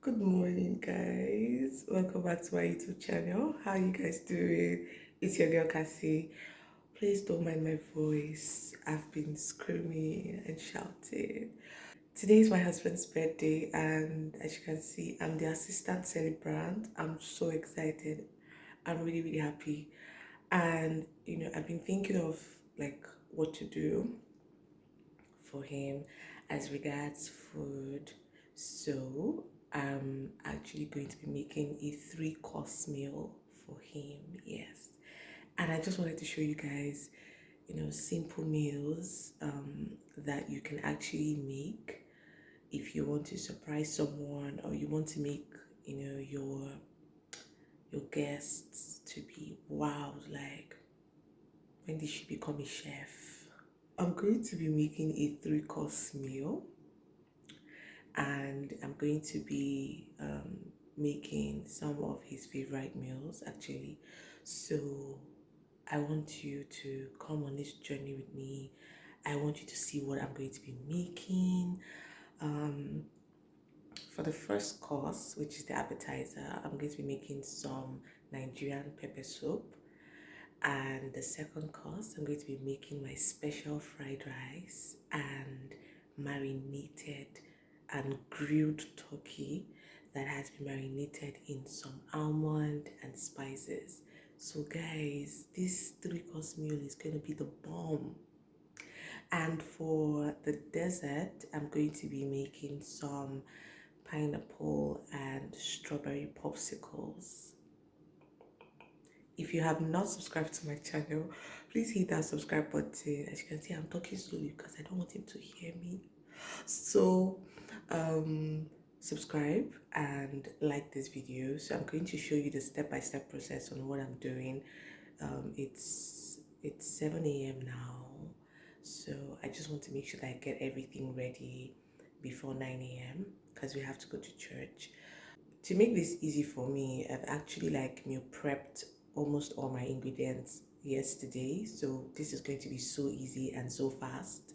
Good morning, guys. Welcome back to my YouTube channel. How you guys doing? It's your girl Cassie. Please don't mind my voice. I've been screaming and shouting. Today is my husband's birthday, and as you can see, I'm the assistant celebrant. I'm so excited. I'm really, really happy. And I've been thinking of like what to do for him as regards food. So I'm actually going to be making a three-course meal for him. Yes. And I just wanted to show you guys, simple meals that you can actually make if you want to surprise someone or you want to make, your guests to be wowed, like when they should become a chef. I'm going to be making a three-course meal, and I'm going to be making some of his favorite meals actually. So I want you to come on this journey with me. I want you to see what I'm going to be making. For the first course, which is the appetizer, I'm going to be making some Nigerian pepper soup. And the second course, I'm going to be making my special fried rice and marinated and grilled turkey that has been marinated in some almond and spices. So guys, this three-course meal is going to be the bomb. And for the dessert, I'm going to be making some pineapple and strawberry popsicles. If you have not subscribed to my channel, please hit that subscribe button. As you can see, I'm talking slowly because I don't want him to hear me. So, subscribe and like this video. So I'm going to show you the step-by-step process on what I'm doing. It's 7 a.m. now, so I just want to make sure that I get everything ready before 9 a.m. because we have to go to church. To make this easy for me, I've actually meal prepped almost all my ingredients yesterday. So this is going to be so easy and so fast.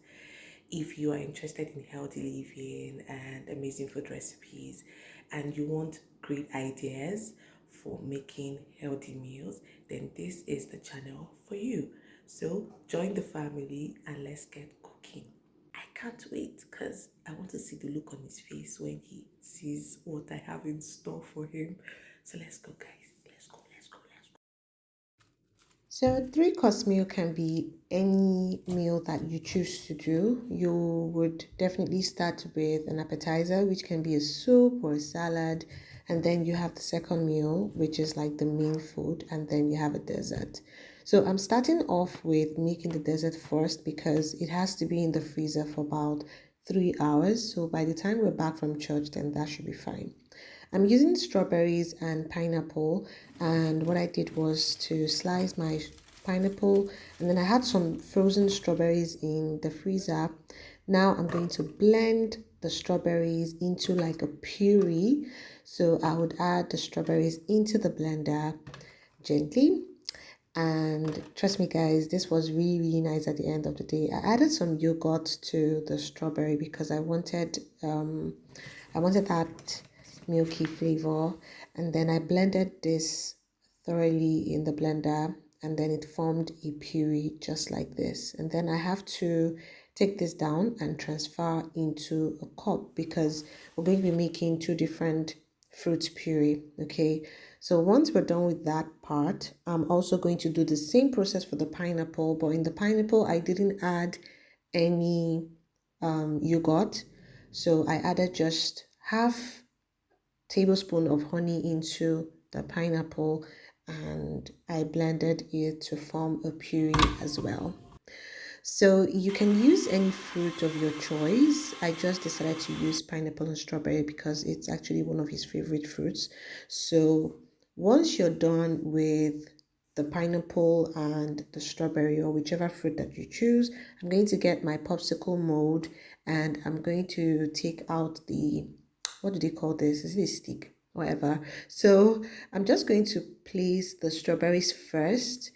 If you are interested in healthy living and amazing food recipes and you want great ideas for making healthy meals, then this is the channel for you. So join the family and let's get cooking. I can't wait because I want to see the look on his face when he sees what I have in store for him. So let's go, guys. Let's go, let's go, let's go. So a three-course meal can be any meal that you choose to do. You would definitely start with an appetizer, which can be a soup or a salad, and then you have the second meal, which is like the main food, and then you have a dessert. So I'm starting off with making the dessert first because it has to be in the freezer for about 3 hours. So by the time we're back from church, then that should be fine. I'm using strawberries and pineapple, and what I did was to slice my pineapple, and then I had some frozen strawberries in the freezer. Now I'm going to blend the strawberries into like a puree. So I would add the strawberries into the blender gently, and trust me guys, this was really, really nice at the end of the day. I added some yogurt to the strawberry because I wanted that milky flavor, and then I blended this thoroughly in the blender, and then it formed a puree just like this. And then I have to take this down and transfer into a cup because we're going to be making two different fruit puree. Okay, so once we're done with that part, I'm also going to do the same process for the pineapple, but in the pineapple I didn't add any yogurt, so I added just half tablespoon of honey into the pineapple, and I blended it to form a puree as well. So you can use any fruit of your choice. I just decided to use pineapple and strawberry because it's actually one of his favorite fruits. So once you're done with the pineapple and the strawberry or whichever fruit that you choose, I'm going to get my popsicle mold, and I'm going to take out the, what do they call this? Is it a stick? Whatever. So I'm just going to place the strawberries first,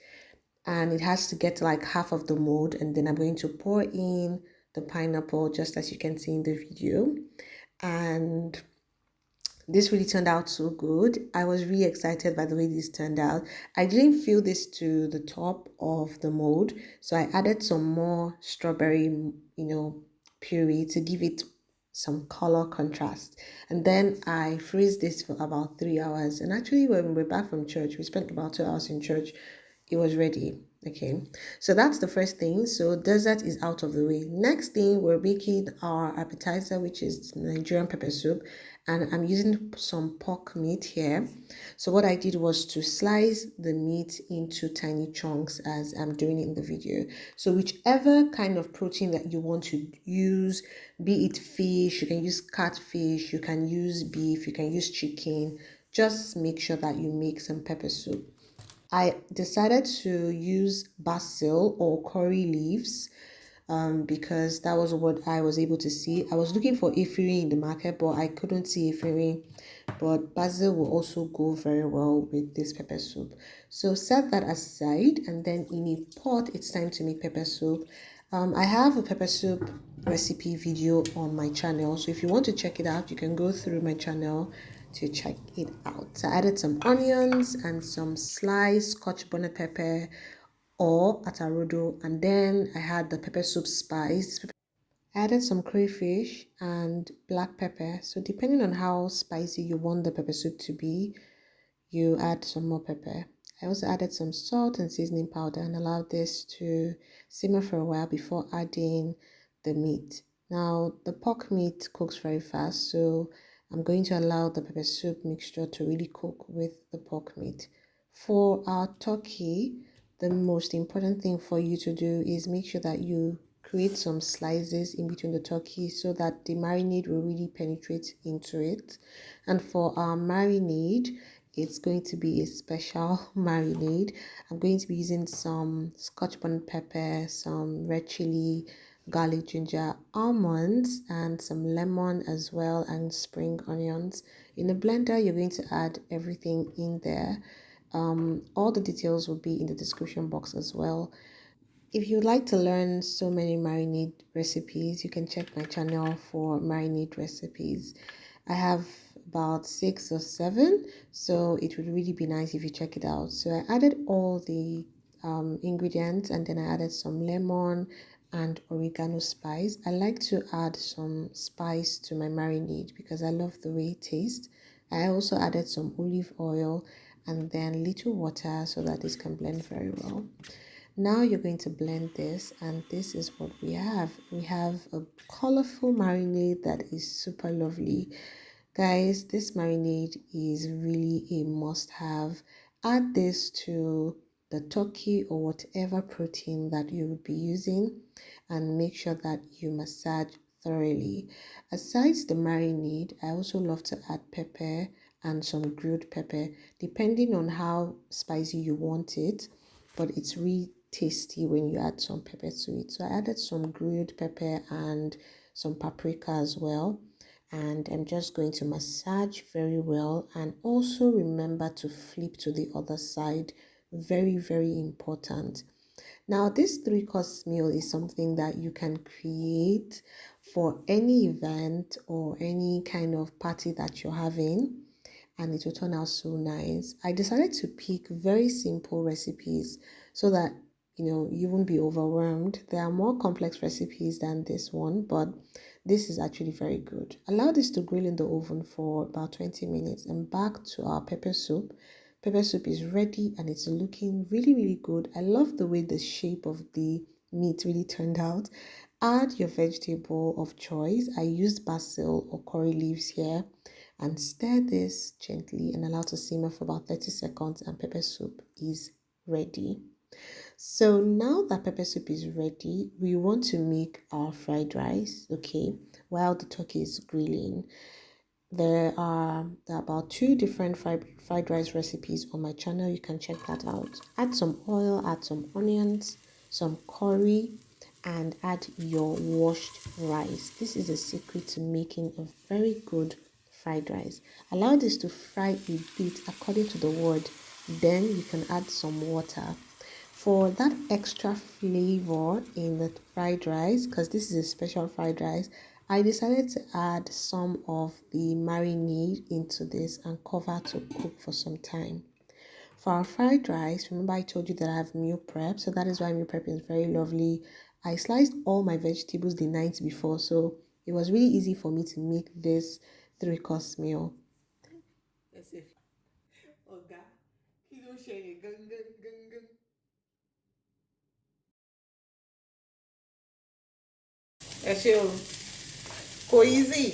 and it has to get to like half of the mold, and then I'm going to pour in the pineapple just as you can see in the video. And This really turned out so good. I was really excited by the way this turned out. I didn't fill this to the top of the mold, so I added some more strawberry, puree to give it some color contrast. And then I freeze this for about 3 hours. And actually, when we were back from church, we spent about 2 hours in church. It was ready. Okay, so that's the first thing. So dessert is out of the way. Next thing, we're making our appetizer, which is Nigerian pepper soup, and I'm using some pork meat here. So what I did was to slice the meat into tiny chunks as I'm doing in the video. So whichever kind of protein that you want to use, be it fish, you can use catfish, you can use beef, you can use chicken, just make sure that you make some pepper soup. I decided to use basil or curry leaves because that was what I was able to see. I was looking for efirin in the market, but I couldn't see efirin. But basil will also go very well with this pepper soup. So set that aside, and then in a pot, it's time to make pepper soup. I have a pepper soup recipe video on my channel, so if you want to check it out, you can go through my channel to check it out. So I added some onions and some sliced scotch bonnet pepper or atarodo, and then I had the pepper soup spice. I added some crayfish and black pepper. So depending on how spicy you want the pepper soup to be, you add some more pepper. I also added some salt and seasoning powder and allowed this to simmer for a while before adding the meat. Now, the pork meat cooks very fast, so I'm going to allow the pepper soup mixture to really cook with the pork meat. For our turkey, the most important thing for you to do is make sure that you create some slices in between the turkey so that the marinade will really penetrate into it. And for our marinade, it's going to be a special marinade. I'm going to be using some scotch bonnet pepper, some red chili, garlic, ginger, almonds, and some lemon as well, and spring onions. In a blender, you're going to add everything in there. All the details will be in the description box as well. If you'd like to learn so many marinade recipes, you can check my channel for marinade recipes. I have about 6 or 7, so it would really be nice if you check it out. So I added all the ingredients, and then I added some lemon and oregano spice. I like to add some spice to my marinade because I love the way it tastes. I also added some olive oil and then little water so that this can blend very well. Now you're going to blend this, and this is what we have. We have a colorful marinade that is super lovely. Guys, this marinade is really a must-have. Add this to the turkey or whatever protein that you would be using, and make sure that you massage thoroughly. Aside the marinade, I also love to add pepper and some grilled pepper, depending on how spicy you want it, but it's really tasty when you add some pepper to it. So I added some grilled pepper and some paprika as well, and I'm just going to massage very well, and also remember to flip to the other side. Very, very important. Now, this 3 course meal is something that you can create for any event or any kind of party that you're having, and it will turn out so nice. I decided to pick very simple recipes so that you won't be overwhelmed. There are more complex recipes than this one, but this is actually very good. Allow this to grill in the oven for about 20 minutes, and back to our pepper soup. Pepper soup is ready and it's looking really, really good. I love the way the shape of the meat really turned out. Add your vegetable of choice. I used basil or curry leaves here, and stir this gently and allow to simmer for about 30 seconds, and pepper soup is ready. So now that pepper soup is ready, we want to make our fried rice, okay, while the turkey is grilling. There are about 2 different fried rice recipes on my channel. You can check that out. Add some oil, add some onions, some curry, and add your washed rice. This is a secret to making a very good fried rice. Allow this to fry a bit according to the word. Then you can add some water for that extra flavor in the fried rice, because this is a special fried rice. I decided to add some of the marinade into this and cover to cook for some time. For our fried rice, remember I told you that I have meal prep, so that is why meal prep is very lovely. I sliced all my vegetables the night before, so it was really easy for me to make this three-course meal. Ẹ ṣé o, kò easy.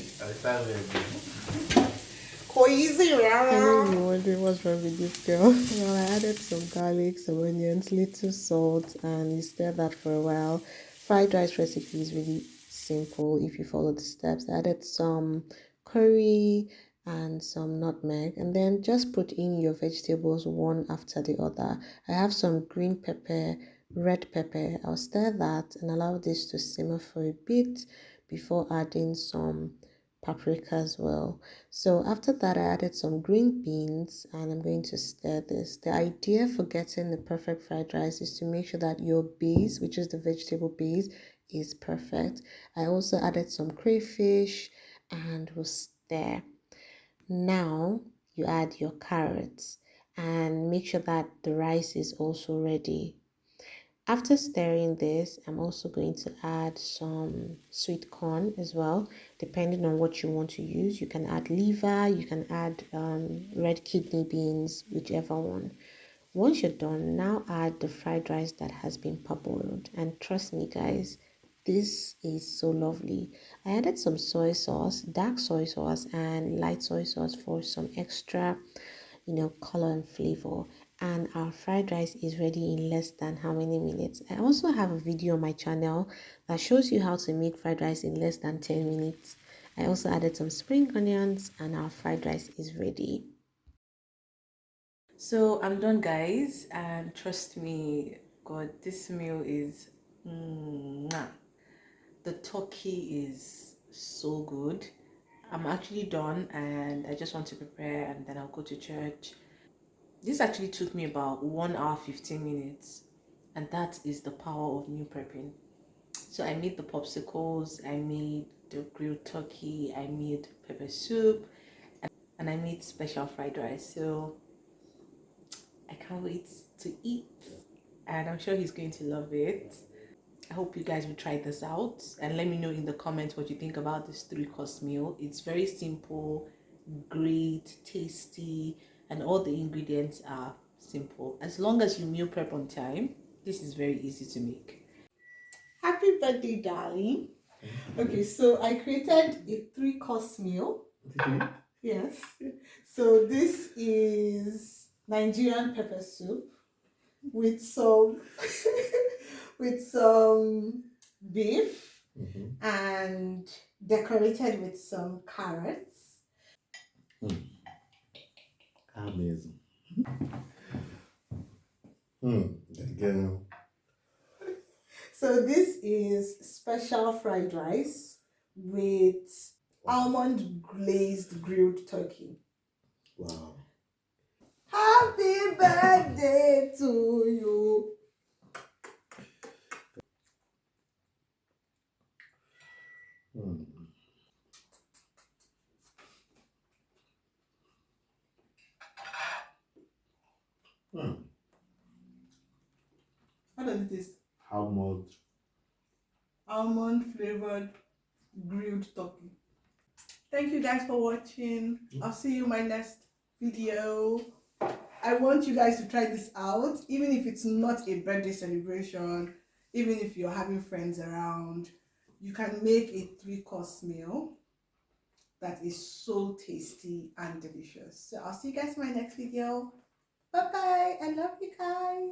Kò easy I know rárá. you're wondering what's wrong with this girl. Well, I added some garlic, some onions, little salt, and you stir that for a while. Fried rice recipe is really simple if you follow the steps. I added some curry and some nutmeg, and then just put in your vegetables one after the other. I have some green pepper, red pepper. I'll stir that and allow this to simmer for a bit before adding some paprika as well. So after that, I added some green beans and I'm going to stir this. The idea for getting the perfect fried rice is to make sure that your base, which is the vegetable base, is perfect. I also added some crayfish and we'll stir. Now you add your carrots and make sure that the rice is also ready. After stirring this, I'm also going to add some sweet corn as well, depending on what you want to use. You can add liver, you can add red kidney beans, whichever one. Once you're done, now add the fried rice that has been parboiled. And trust me, guys, this is so lovely. I added some soy sauce, dark soy sauce, and light soy sauce for some extra color and flavor. And our fried rice is ready in less than how many minutes? I also have a video on my channel that shows you how to make fried rice in less than 10 minutes. I also added some spring onions and our fried rice is ready. So I'm done, guys, and trust me, God, this meal is mwah. The turkey is so good. I'm actually done and I just want to prepare and then I'll go to church. This actually took me about 1 hour 15 minutes, and that is the power of meal prepping. So I made the popsicles, I made the grilled turkey, I made pepper soup, and I made special fried rice. So I can't wait to eat, and I'm sure he's going to love it. I hope you guys will try this out and let me know in the comments what you think about this three-course meal. It's very simple, great, tasty, and all the ingredients are simple. As long as you meal prep on time, this is very easy to make. Happy birthday, darling. Okay, so I created a three-course meal. Yes. So this is Nigerian pepper soup with some with some beef and decorated with some carrots. Amazing. Again. So this is special fried rice with almond glazed grilled turkey. Wow. Happy birthday to you. How does it taste? Almond. Almond flavored grilled turkey. Thank you guys for watching. I'll see you in my next video. I want you guys to try this out, even if it's not a birthday celebration, even if you're having friends around. You can make a three-course meal that is so tasty and delicious. So I'll see you guys in my next video. Bye bye. I love you guys.